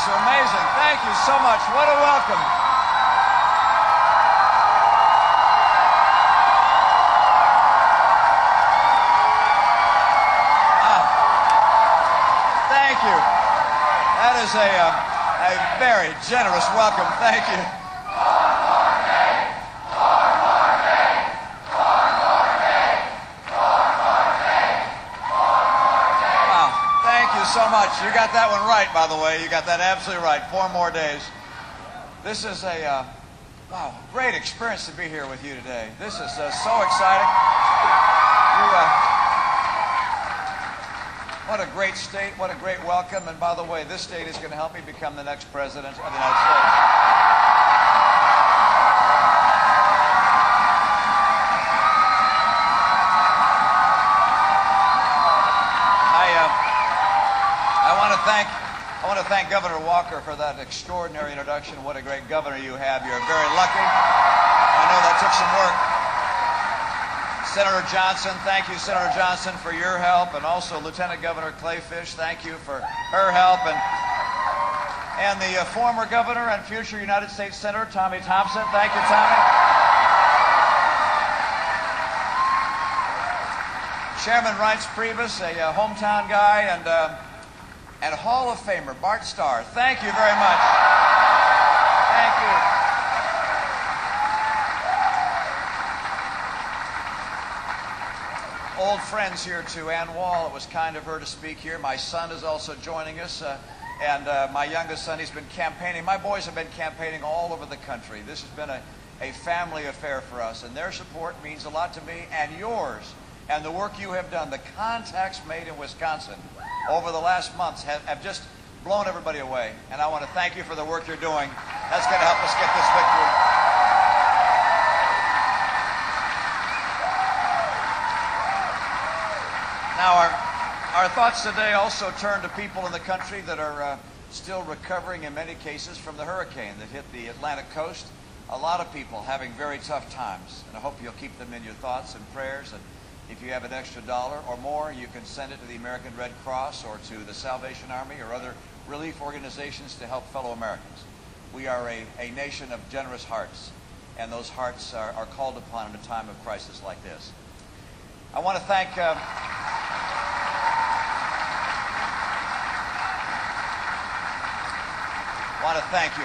guys are amazing. Thank you so much. What a welcome. Thank you. That is a very generous welcome. Thank you. So much. You got that one right, by the way. You got that absolutely right. 4 more days. This is a wow, great experience to be here with you today. This is so exciting. What a great state. What a great welcome. And by the way, this state is going to help me become the next president of the United States. I want to thank Governor Walker for that extraordinary introduction. What a great governor you have. You're very lucky. I know that took some work. Senator Johnson, thank you, Senator Johnson, for your help, and also Lieutenant Governor Clayfish, thank you for her help, and the former governor and future United States Senator Tommy Thompson. Thank you, Tommy. Chairman Reince Priebus, a hometown guy, and Hall of Famer Bart Starr. Thank you very much. Thank you. Old friends here too. Ann Wall, it was kind of her to speak here. My son is also joining us, and my youngest son, he's been campaigning. My boys have been campaigning all over the country. This has been a family affair for us, and their support means a lot to me, and yours, and the work you have done, the contacts made in Wisconsin over the last months have just blown everybody away. And I want to thank you for the work you're doing. That's going to help us get this victory. Now, our thoughts today also turn to people in the country that are still recovering in many cases from the hurricane that hit the Atlantic coast. A lot of people having very tough times. And I hope you'll keep them in your thoughts and prayers. And if you have an extra $1 or more, you can send it to the American Red Cross or to the Salvation Army or other relief organizations to help fellow Americans. We are a nation of generous hearts, and those hearts are called upon in a time of crisis like this. I want to thank you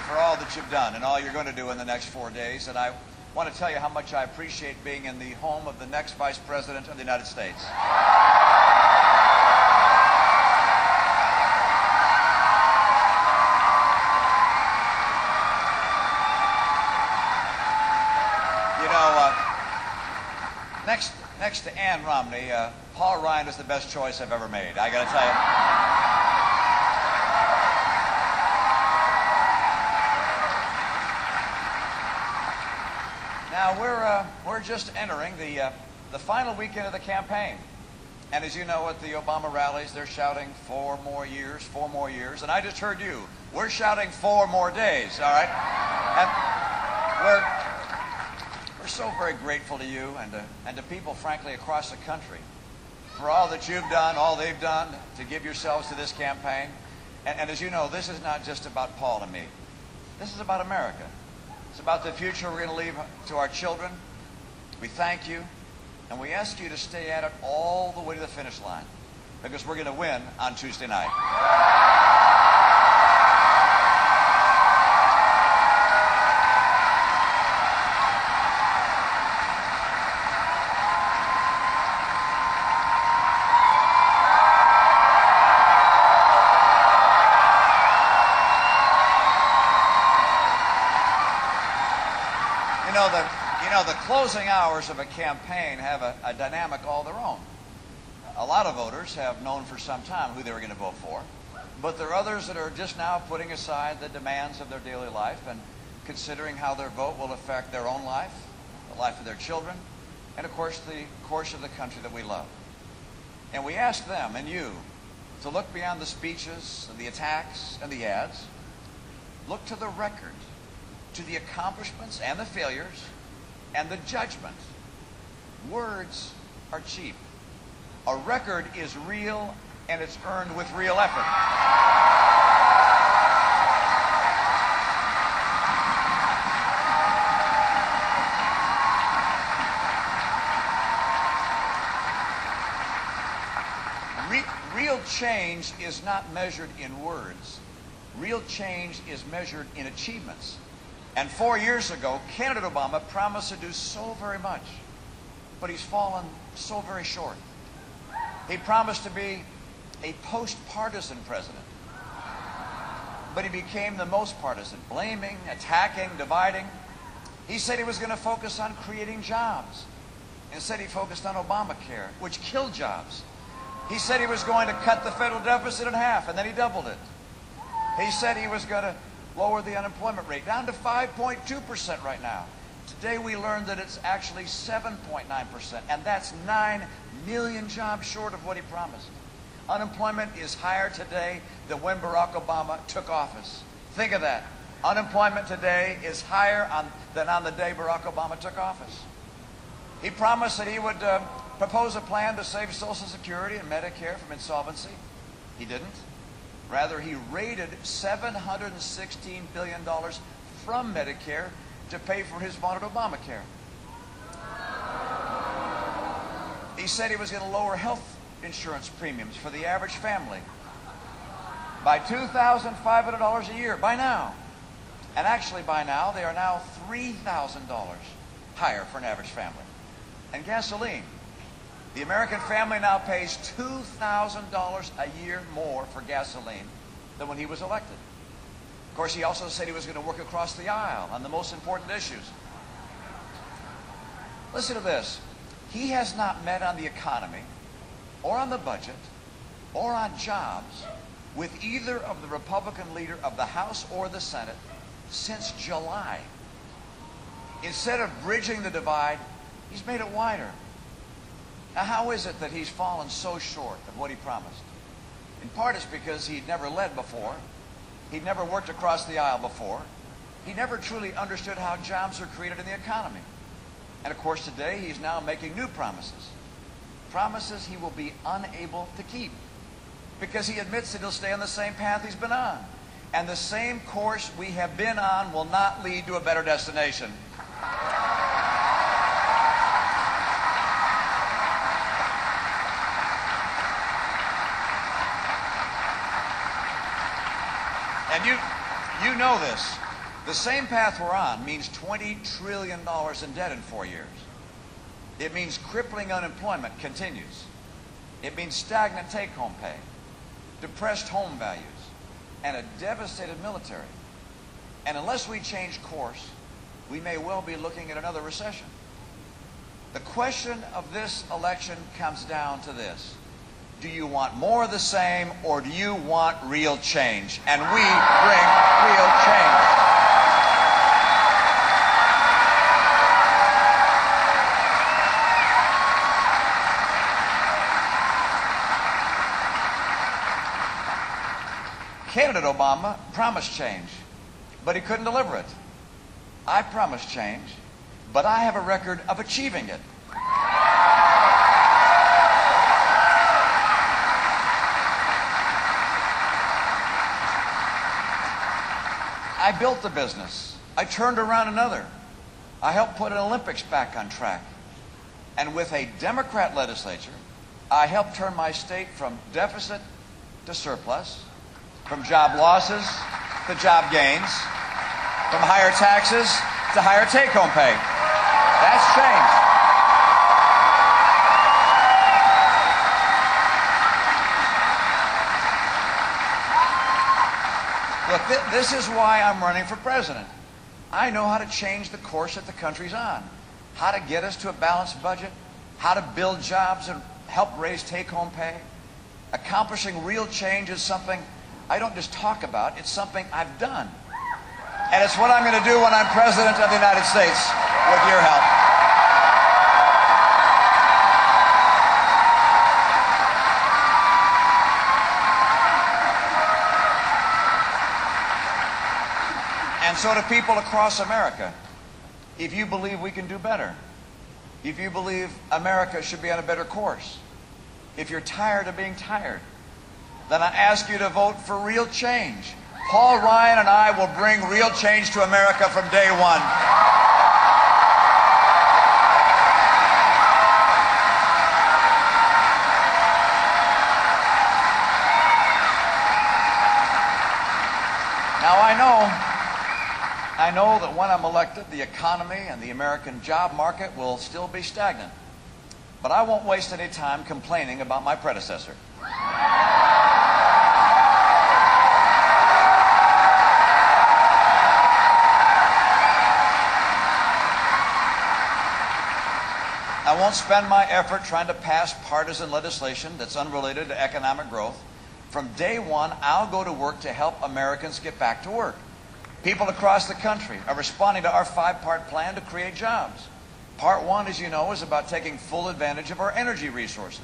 for all that you've done and all you're going to do in the next 4 days, and I want to tell you how much I appreciate being in the home of the next Vice President of the United States. You know, next to Ann Romney, Paul Ryan is the best choice I've ever made. I got to tell you. Now, we're just entering the final weekend of the campaign. And as you know, at the Obama rallies, they're shouting 4 more years, 4 more years. And I just heard you. We're shouting 4 more days, all right? And we're so very grateful to you and to people, frankly, across the country for all that you've done, all they've done to give yourselves to this campaign. And as you know, this is not just about Paul and me. This is about America. It's about the future we're going to leave to our children. We thank you, and we ask you to stay at it all the way to the finish line, because we're going to win on Tuesday night. The closing hours of a campaign have a dynamic all their own. A lot of voters have known for some time who they were going to vote for, but there are others that are just now putting aside the demands of their daily life and considering how their vote will affect their own life, the life of their children, and of course the course of the country that we love. And we ask them and you to look beyond the speeches and the attacks and the ads. Look to the record, to the accomplishments and the failures, and the judgment. Words are cheap. A record is real, and it's earned with real effort. change is not measured in words. Real change is measured in achievements. And 4 years ago, candidate Obama promised to do so very much, but he's fallen so very short. He promised to be a post-partisan president, but he became the most partisan, blaming, attacking, dividing. He said he was going to focus on creating jobs. Instead, he focused on Obamacare, which killed jobs. He said he was going to cut the federal deficit in half, and then he doubled it. He said he was going to lower the unemployment rate down to 5.2% right now. Today we learned that it's actually 7.9%, and that's 9 million jobs short of what he promised. Unemployment is higher today than when Barack Obama took office. Think of that. Unemployment today is higher than on the day Barack Obama took office. He promised that he would propose a plan to save Social Security and Medicare from insolvency. He didn't. Rather, he raided $716 billion from Medicare to pay for his vaunted Obamacare. He said he was going to lower health insurance premiums for the average family by $2,500 a year by now. And actually by now, they are now $3,000 higher for an average family. And gasoline. The American family now pays $2,000 a year more for gasoline than when he was elected. Of course, he also said he was going to work across the aisle on the most important issues. Listen to this. He has not met on the economy, or on the budget, or on jobs with either of the Republican leader of the House or the Senate since July. Instead of bridging the divide, he's made it wider. Now, how is it that he's fallen so short of what he promised? In part, it's because he'd never led before. He'd never worked across the aisle before. He never truly understood how jobs are created in the economy. And of course, today, he's now making new promises. Promises he will be unable to keep, because he admits that he'll stay on the same path he's been on. And the same course we have been on will not lead to a better destination. And you know this. The same path we're on means $20 trillion in debt in 4 years. It means crippling unemployment continues. It means stagnant take-home pay, depressed home values, and a devastated military. And unless we change course, we may well be looking at another recession. The question of this election comes down to this. Do you want more of the same, or do you want real change? And we bring real change. Candidate Obama promised change, but he couldn't deliver it. I promised change, but I have a record of achieving it. I built the business. I turned around another. I helped put an Olympics back on track. And with a Democrat legislature, I helped turn my state from deficit to surplus, from job losses to job gains, from higher taxes to higher take-home pay. That's change. Look, this is why I'm running for president. I know how to change the course that the country's on, how to get us to a balanced budget, how to build jobs and help raise take-home pay. Accomplishing real change is something I don't just talk about, it's something I've done. And it's what I'm going to do when I'm president of the United States, with your help. And so to people across America, if you believe we can do better, if you believe America should be on a better course, if you're tired of being tired, then I ask you to vote for real change. Paul Ryan and I will bring real change to America from day one. I know that when I'm elected, the economy and the American job market will still be stagnant. But I won't waste any time complaining about my predecessor. I won't spend my effort trying to pass partisan legislation that's unrelated to economic growth. From day one, I'll go to work to help Americans get back to work. People across the country are responding to our five-part plan to create jobs. Part one, as you know, is about taking full advantage of our energy resources.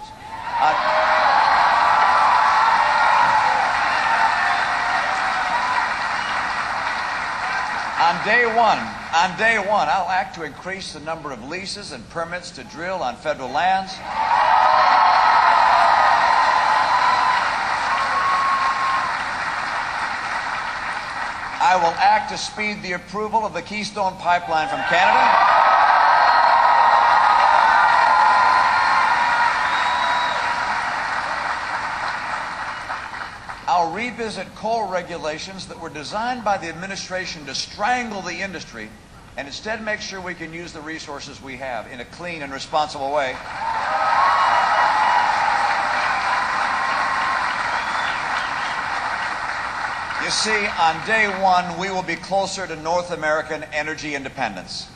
On day one, I'll act to increase the number of leases and permits to drill on federal lands. I will act to speed the approval of the Keystone Pipeline from Canada. I'll revisit coal regulations that were designed by the administration to strangle the industry and instead make sure we can use the resources we have in a clean and responsible way. You see, on day one, we will be closer to North American energy independence.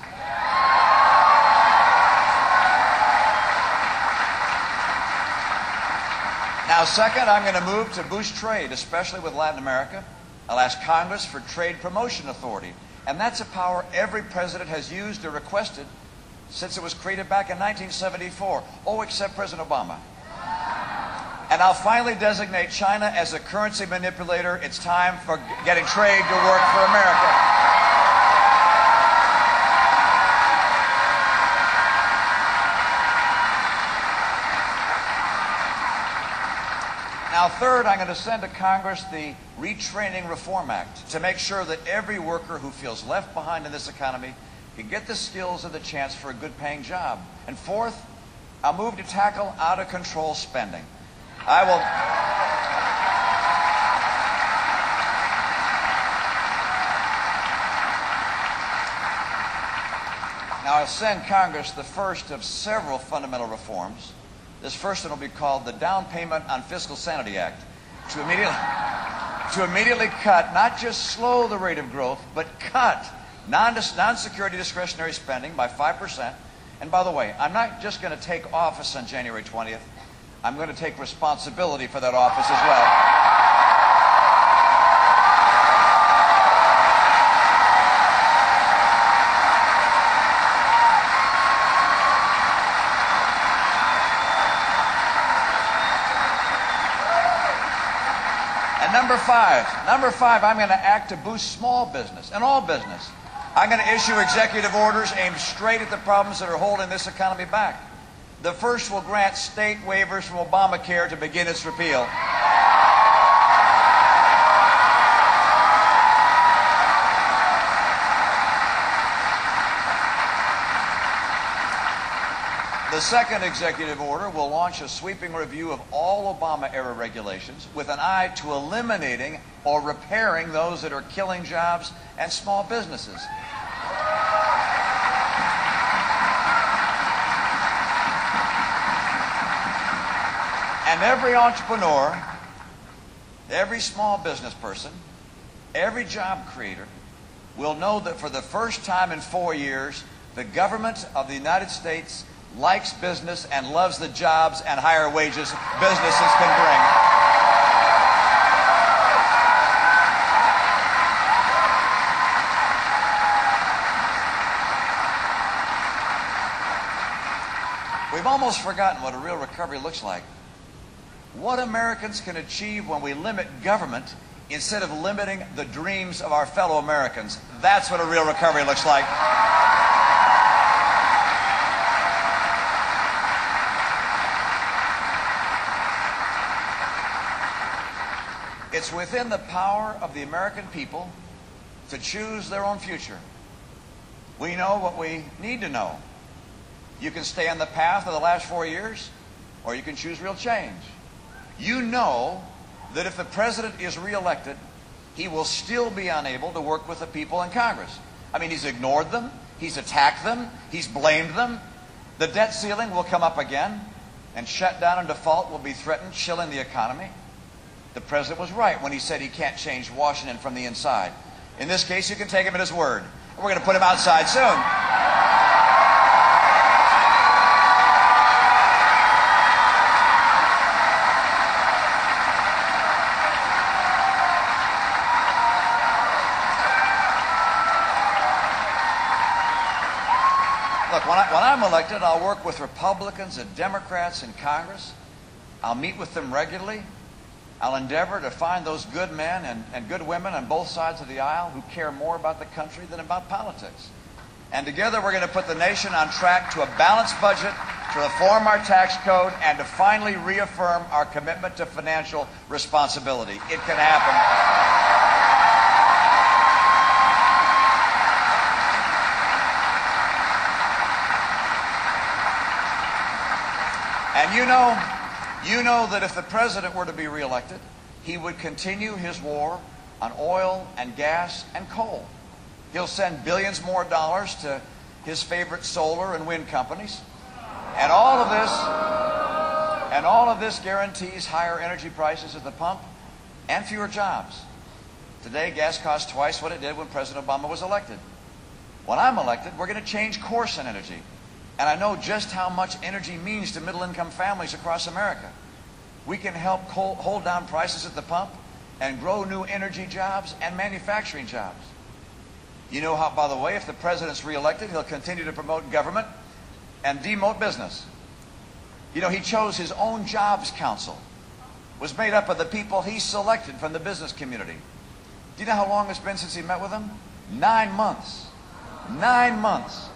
Now, second, I'm going to move to boost trade, especially with Latin America. I'll ask Congress for trade promotion authority, and that's a power every president has used or requested since it was created back in 1974. Oh, except President Obama. And I'll finally designate China as a currency manipulator. It's time for getting trade to work for America. Now, third, I'm going to send to Congress the Retraining Reform Act to make sure that every worker who feels left behind in this economy can get the skills and the chance for a good-paying job. And fourth, I'll move to tackle out-of-control spending. Now, I'll send Congress the first of several fundamental reforms. This first one will be called the Down Payment on Fiscal Sanity Act, to immediately cut, not just slow the rate of growth, but cut non-security discretionary spending by 5%. And by the way, I'm not just going to take office on January 20th. I'm going to take responsibility for that office as well. Number five, I'm going to act to boost small business and all business. I'm going to issue executive orders aimed straight at the problems that are holding this economy back. The first will grant state waivers from Obamacare to begin its repeal. The second executive order will launch a sweeping review of all Obama-era regulations with an eye to eliminating or repairing those that are killing jobs and small businesses. And every entrepreneur, every small business person, every job creator will know that for the first time in 4 years, the government of the United States likes business and loves the jobs and higher wages businesses can bring. We've almost forgotten what a real recovery looks like. What Americans can achieve when we limit government instead of limiting the dreams of our fellow Americans. That's what a real recovery looks like. It's within the power of the American people to choose their own future. We know what we need to know. You can stay on the path of the last 4 years, or you can choose real change. You know that if the president is reelected, he will still be unable to work with the people in Congress. I mean, he's ignored them, he's attacked them, he's blamed them. The debt ceiling will come up again, and shutdown and default will be threatened, chilling the economy. The president was right when he said he can't change Washington from the inside. In this case, you can take him at his word. We're going to put him outside soon. Look, when I'm elected, I'll work with Republicans and Democrats in Congress. I'll meet with them regularly. I'll endeavor to find those good men and good women on both sides of the aisle who care more about the country than about politics. And together we're going to put the nation on track to a balanced budget, to reform our tax code, and to finally reaffirm our commitment to financial responsibility. It can happen. And you know that if the president were to be reelected, he would continue his war on oil and gas and coal. He'll send billions more dollars to his favorite solar and wind companies. And all of this guarantees higher energy prices at the pump and fewer jobs. Today, gas costs twice what it did when President Obama was elected. When I'm elected, we're going to change course in energy. And I know just how much energy means to middle-income families across America. We can help hold down prices at the pump and grow new energy jobs and manufacturing jobs. You know how, by the way, if the president's reelected, he'll continue to promote government and demote business. You know, he chose his own jobs council. It was made up of the people he selected from the business community. Do you know how long it's been since he met with them? 9 months. 9 months.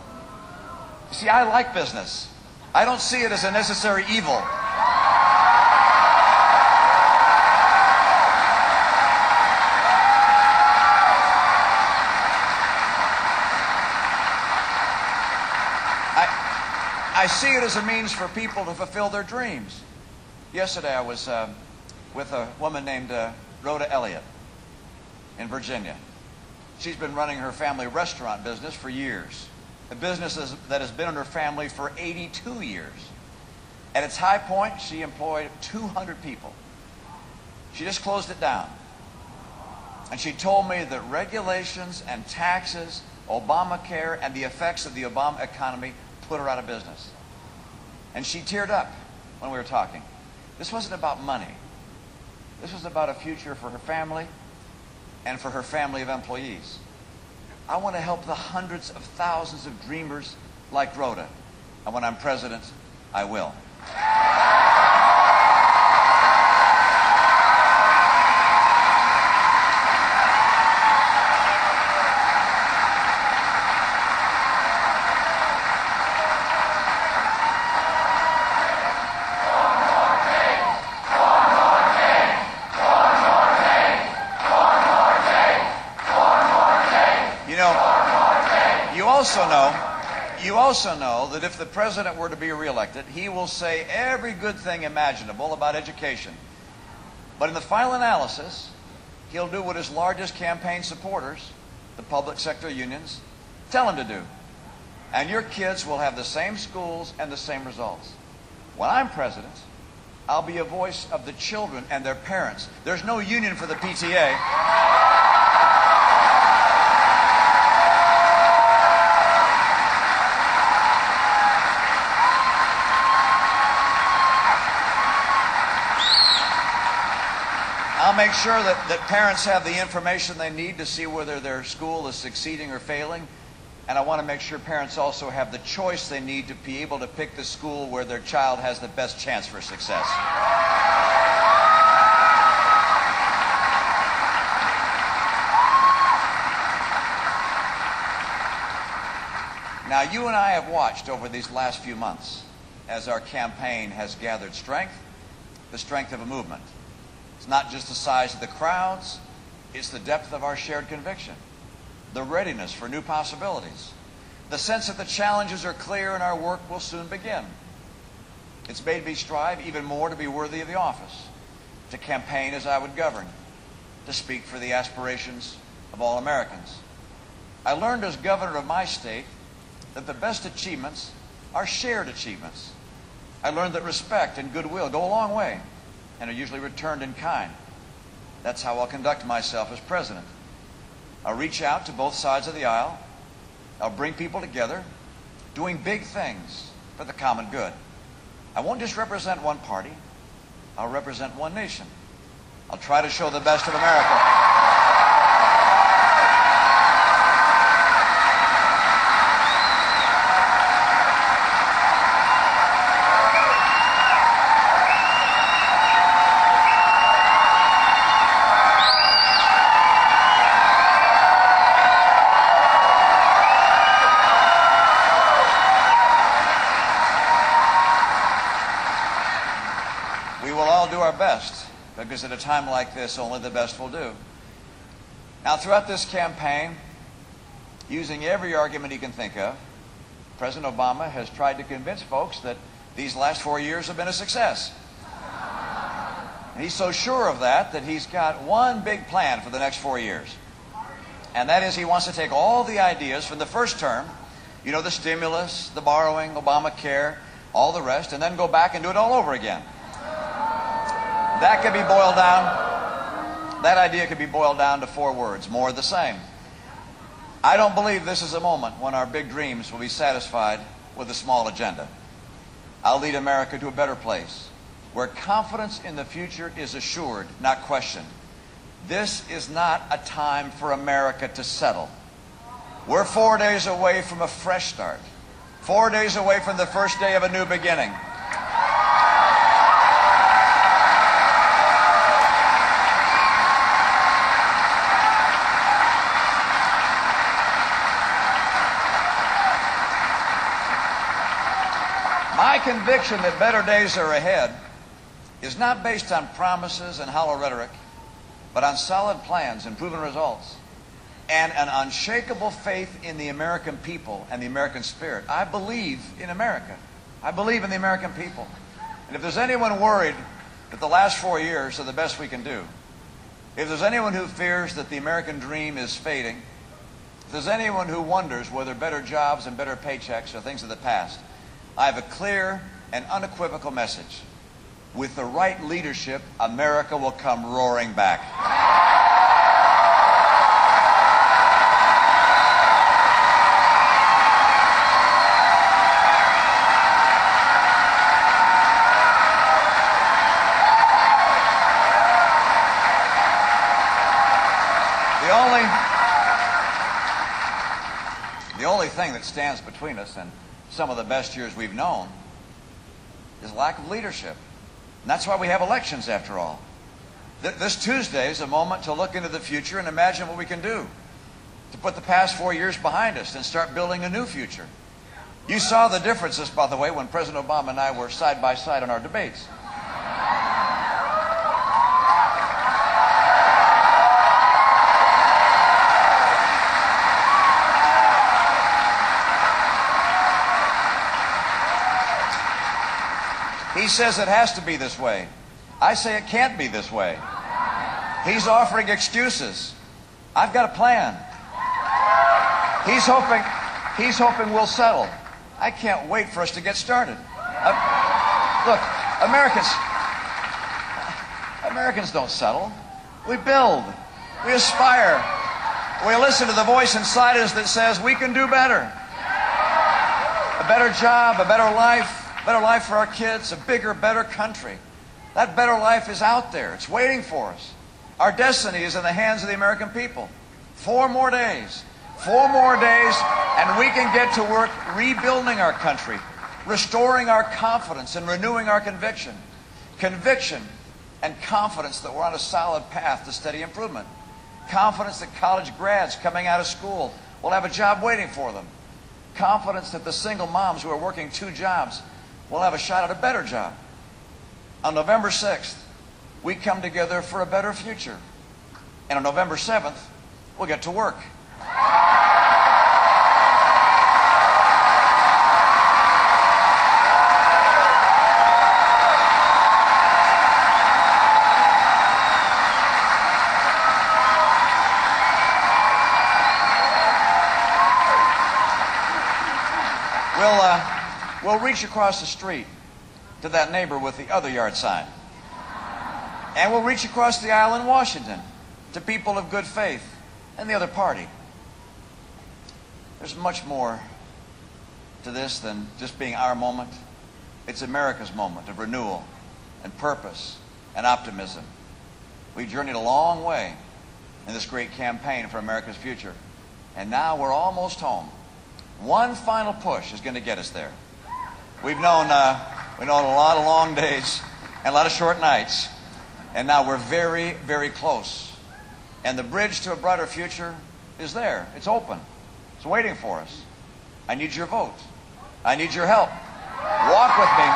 You see, I like business. I don't see it as a necessary evil. I see it as a means for people to fulfill their dreams. Yesterday I was with a woman named Rhoda Elliott in Virginia. She's been running her family restaurant business for years. A business that has been in her family for 82 years. At its high point, she employed 200 people. She just closed it down. And she told me that regulations and taxes, Obamacare, and the effects of the Obama economy put her out of business. And she teared up when we were talking. This wasn't about money. This was about a future for her family and for her family of employees. I want to help the hundreds of thousands of dreamers like Rhoda. And when I'm president, I will. You also know that if the president were to be reelected, he will say every good thing imaginable about education. But in the final analysis, he'll do what his largest campaign supporters, the public sector unions, tell him to do. And your kids will have the same schools and the same results. When I'm president, I'll be a voice of the children and their parents. There's no union for the PTA. I'll make sure that parents have the information they need to see whether their school is succeeding or failing. And I want to make sure parents also have the choice they need to be able to pick the school where their child has the best chance for success. Now, you and I have watched over these last few months as our campaign has gathered strength, the strength of a movement. It's not just the size of the crowds, it's the depth of our shared conviction, the readiness for new possibilities, the sense that the challenges are clear and our work will soon begin. It's made me strive even more to be worthy of the office, to campaign as I would govern, to speak for the aspirations of all Americans. I learned as governor of my state that the best achievements are shared achievements. I learned that respect and goodwill go a long way and are usually returned in kind. That's how I'll conduct myself as president. I'll reach out to both sides of the aisle. I'll bring people together, doing big things for the common good. I won't just represent one party. I'll represent one nation. I'll try to show the best of America. Best, because at a time like this, only the best will do. Now, throughout this campaign, using every argument he can think of, President Obama has tried to convince folks that these last 4 years have been a success. And he's so sure of that that he's got one big plan for the next 4 years. And that is he wants to take all the ideas from the first term, you know, the stimulus, the borrowing, Obamacare, all the rest, and then go back and do it all over again. That could be boiled down, that idea could be boiled down to 4 words, more of the same. I don't believe this is a moment when our big dreams will be satisfied with a small agenda. I'll lead America to a better place, where confidence in the future is assured, not questioned. This is not a time for America to settle. We're 4 days away from a fresh start, 4 days away from the first day of a new beginning. My conviction that better days are ahead is not based on promises and hollow rhetoric, but on solid plans and proven results, and an unshakable faith in the American people and the American spirit. I believe in America. I believe in the American people. And if there's anyone worried that the last 4 years are the best we can do, if there's anyone who fears that the American dream is fading, if there's anyone who wonders whether better jobs and better paychecks are things of the past, I have a clear and unequivocal message. With the right leadership, America will come roaring back. The only thing that stands between us and some of the best years we've known is lack of leadership. And that's why we have elections, after all. This Tuesday is a moment to look into the future and imagine what we can do to put the past 4 years behind us and start building a new future. You saw the differences, by the way, when President Obama and I were side by side on our debates. He says it has to be this way. I say it can't be this way. He's offering excuses. I've got a plan. He's hoping we'll settle. I can't wait for us to get started. Look, Americans don't settle. We build. We aspire. We listen to the voice inside us that says we can do better. A better job, a better life for our kids, a bigger, better country. That better life is out there. It's waiting for us. Our destiny is in the hands of the American people. 4 more days. 4 more days, and we can get to work rebuilding our country, restoring our confidence and renewing our conviction. Conviction and confidence that we're on a solid path to steady improvement. Confidence that college grads coming out of school will have a job waiting for them. Confidence that the single moms who are working 2 jobs will have a shot at a better job. On November 6th, we come together for a better future. And on November 7th, we'll get to work. We'll reach across the street to that neighbor with the other yard sign. And we'll reach across the aisle in Washington to people of good faith and the other party. There's much more to this than just being our moment. It's America's moment of renewal and purpose and optimism. We journeyed a long way in this great campaign for America's future. And now we're almost home. One final push is going to get us there. We've known a lot of long days and a lot of short nights. And now we're very, very close. And the bridge to a brighter future is there. It's open. It's waiting for us. I need your vote. I need your help. Walk with me.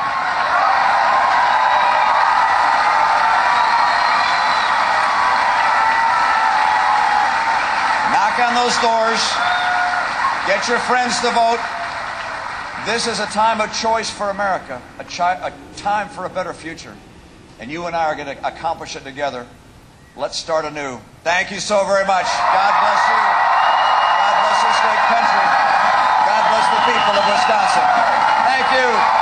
Knock on those doors. Get your friends to vote. This is a time of choice for America, a time for a better future. And you and I are going to accomplish it together. Let's start anew. Thank you so very much. God bless you. God bless this great country. God bless the people of Wisconsin. Thank you.